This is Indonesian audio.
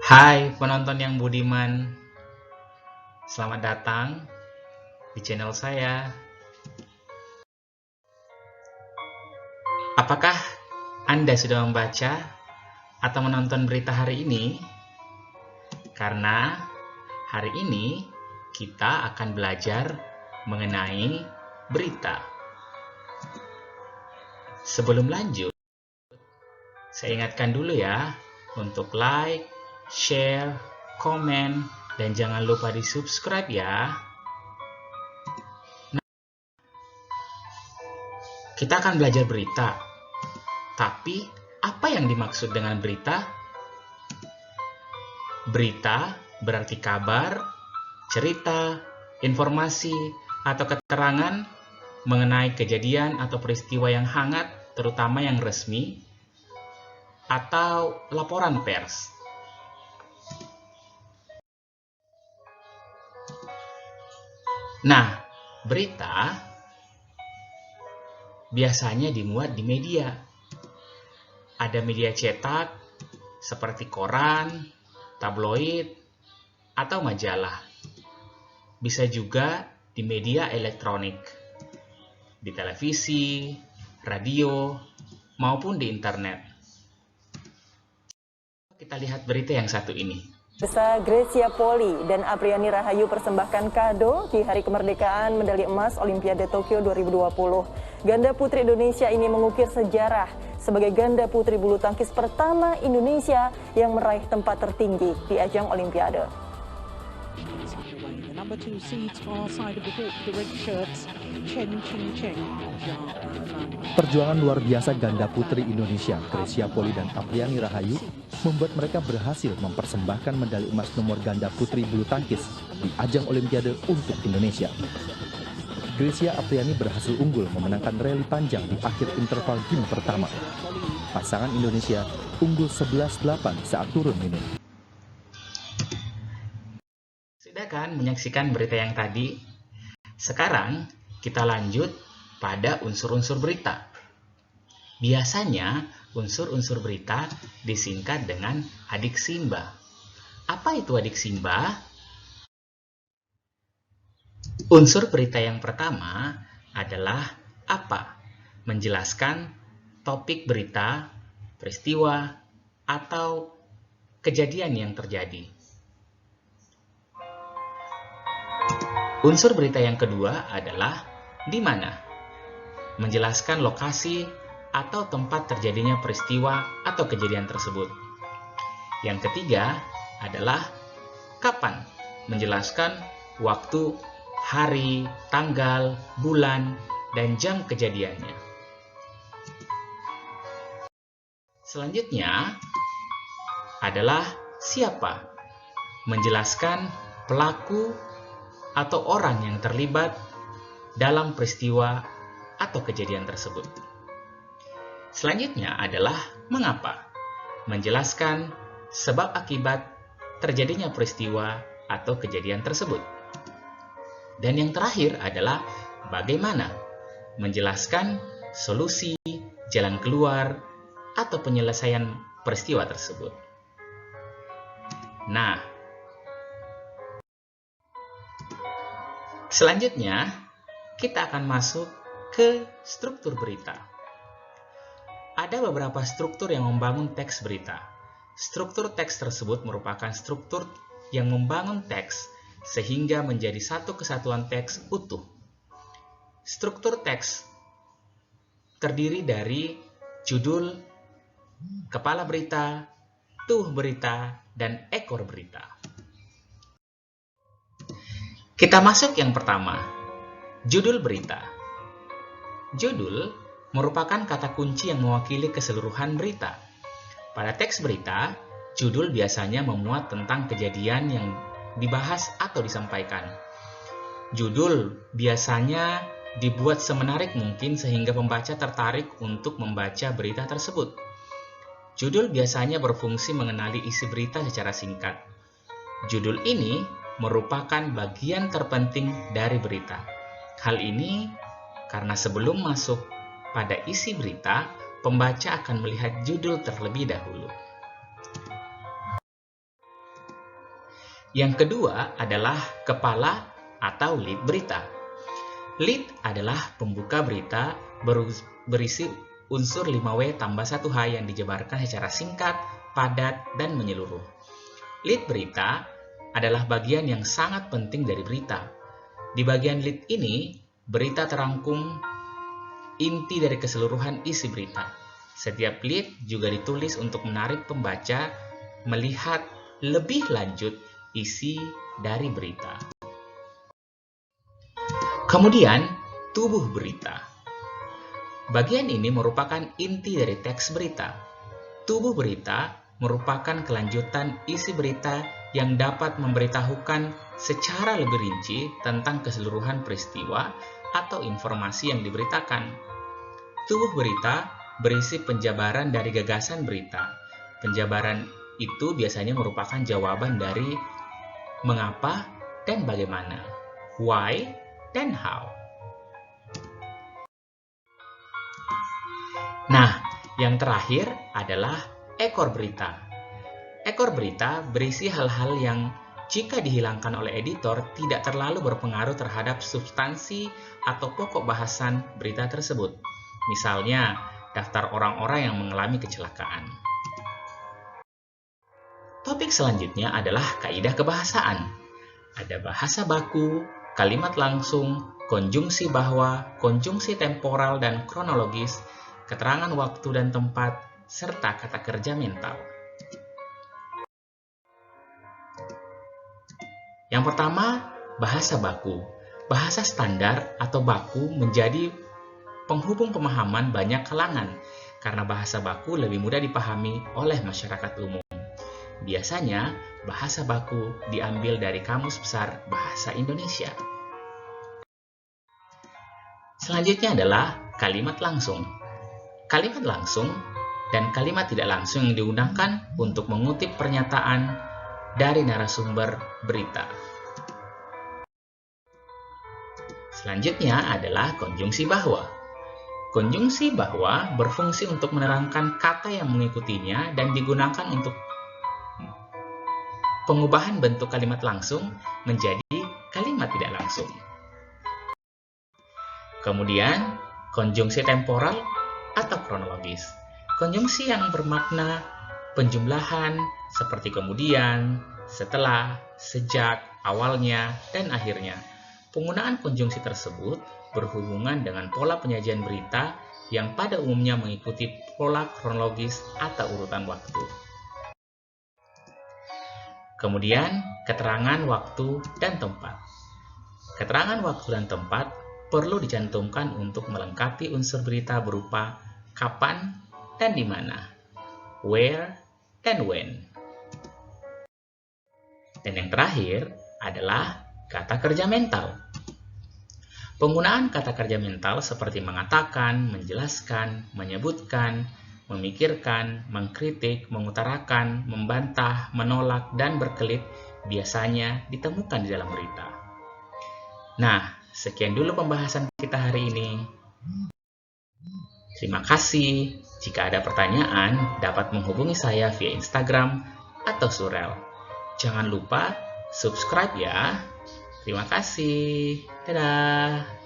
Hai penonton yang budiman, selamat datang di channel saya. Apakah Anda sudah membaca atau menonton berita hari ini? Karena hari ini kita akan belajar mengenai berita. Sebelum lanjut, saya ingatkan dulu ya untuk like, share, komen, dan jangan lupa di subscribe ya. Kita akan belajar berita. Tapi, apa yang dimaksud dengan berita? Berita berarti kabar, cerita, informasi, atau keterangan mengenai kejadian atau peristiwa yang hangat, terutama yang resmi, atau laporan pers. Nah, berita biasanya dimuat di media. Ada media cetak seperti koran, tabloid, atau majalah. Bisa juga di media elektronik, di televisi, radio, maupun di internet. Kita lihat berita yang satu ini. Pemirsa, Grecia Poli dan Apriani Rahayu persembahkan kado di Hari Kemerdekaan medali emas Olimpiade Tokyo 2020. Ganda putri Indonesia ini mengukir sejarah sebagai ganda putri bulu tangkis pertama Indonesia yang meraih tempat tertinggi di ajang Olimpiade. Perjuangan luar biasa ganda putri Indonesia, Grecia Poli dan Apriani Rahayu, membuat mereka berhasil mempersembahkan medali emas nomor ganda putri bulu tangkis di ajang Olimpiade untuk Indonesia. Grecia Apriani berhasil unggul memenangkan rally panjang di akhir interval game pertama. Pasangan Indonesia unggul 11-8 saat turun minum. Sudah kan menyaksikan berita yang tadi? Sekarang kita lanjut pada unsur-unsur berita. Biasanya unsur-unsur berita disingkat dengan adik simba. Apa itu adik simba? Unsur berita yang pertama adalah apa? Menjelaskan topik berita, peristiwa, atau kejadian yang terjadi. Unsur berita yang kedua adalah di mana? Menjelaskan lokasi atau tempat terjadinya peristiwa atau kejadian tersebut. Yang ketiga adalah kapan? Menjelaskan waktu, hari, tanggal, bulan, dan jam kejadiannya. Selanjutnya adalah siapa? Menjelaskan pelaku atau orang yang terlibat dalam peristiwa atau kejadian tersebut. Selanjutnya adalah mengapa? Menjelaskan sebab akibat terjadinya peristiwa atau kejadian tersebut. Dan yang terakhir adalah bagaimana? Menjelaskan solusi, jalan keluar, atau penyelesaian peristiwa tersebut. Nah, selanjutnya, kita akan masuk ke struktur berita. Ada beberapa struktur yang membangun teks berita. Struktur teks tersebut merupakan struktur yang membangun teks sehingga menjadi satu kesatuan teks utuh. Struktur teks terdiri dari judul, kepala berita, tuh berita, dan ekor berita. Kita masuk yang pertama, judul berita. Judul merupakan kata kunci yang mewakili keseluruhan berita. Pada teks berita, judul biasanya memuat tentang kejadian yang dibahas atau disampaikan. Judul biasanya dibuat semenarik mungkin sehingga pembaca tertarik untuk membaca berita tersebut. Judul biasanya berfungsi mengenali isi berita secara singkat. Judul ini merupakan bagian terpenting dari berita. Hal ini karena sebelum masuk pada isi berita, pembaca akan melihat judul terlebih dahulu. Yang kedua adalah kepala atau lead berita. Lead adalah pembuka berita berisi unsur 5W tambah 1H yang dijabarkan secara singkat, padat, dan menyeluruh. Lead berita adalah bagian yang sangat penting dari berita. Di bagian lead ini, berita terangkum inti dari keseluruhan isi berita. Setiap lead juga ditulis untuk menarik pembaca melihat lebih lanjut isi dari berita. Kemudian, tubuh berita. Bagian ini merupakan inti dari teks berita. Tubuh berita merupakan kelanjutan isi berita yang dapat memberitahukan secara lebih rinci tentang keseluruhan peristiwa atau informasi yang diberitakan. Tubuh berita berisi penjabaran dari gagasan berita. Penjabaran itu biasanya merupakan jawaban dari mengapa dan bagaimana, why dan how. Nah, yang terakhir adalah ekor berita. Ekor berita berisi hal-hal yang jika dihilangkan oleh editor tidak terlalu berpengaruh terhadap substansi atau pokok bahasan berita tersebut. Misalnya, daftar orang-orang yang mengalami kecelakaan. Topik selanjutnya adalah kaidah kebahasaan. Ada bahasa baku, kalimat langsung, konjungsi bahwa, konjungsi temporal dan kronologis, keterangan waktu dan tempat, serta kata kerja mental. Yang pertama, bahasa baku. Bahasa standar atau baku menjadi penghubung pemahaman banyak kalangan karena bahasa baku lebih mudah dipahami oleh masyarakat umum. Biasanya, bahasa baku diambil dari Kamus Besar Bahasa Indonesia. Selanjutnya adalah kalimat langsung. Kalimat langsung dan kalimat tidak langsung yang digunakan untuk mengutip pernyataan dari narasumber berita. Selanjutnya adalah konjungsi bahwa. Konjungsi bahwa berfungsi untuk menerangkan kata yang mengikutinya dan digunakan untuk pengubahan bentuk kalimat langsung menjadi kalimat tidak langsung. Kemudian, konjungsi temporal atau kronologis. Konjungsi yang bermakna penjumlahan seperti kemudian, setelah, sejak, awalnya, dan akhirnya. Penggunaan konjungsi tersebut berhubungan dengan pola penyajian berita yang pada umumnya mengikuti pola kronologis atau urutan waktu. Kemudian, keterangan waktu dan tempat. Keterangan waktu dan tempat perlu dicantumkan untuk melengkapi unsur berita berupa kapan dan di mana, where dan when. Dan yang terakhir adalah kata kerja mental. Penggunaan kata kerja mental seperti mengatakan, menjelaskan, menyebutkan, memikirkan, mengkritik, mengutarakan, membantah, menolak, dan berkelit biasanya ditemukan di dalam berita. Nah, sekian dulu pembahasan kita hari ini. Terima kasih. Jika ada pertanyaan, dapat menghubungi saya via Instagram atau Surel. Jangan lupa subscribe ya. Terima kasih. Dadah.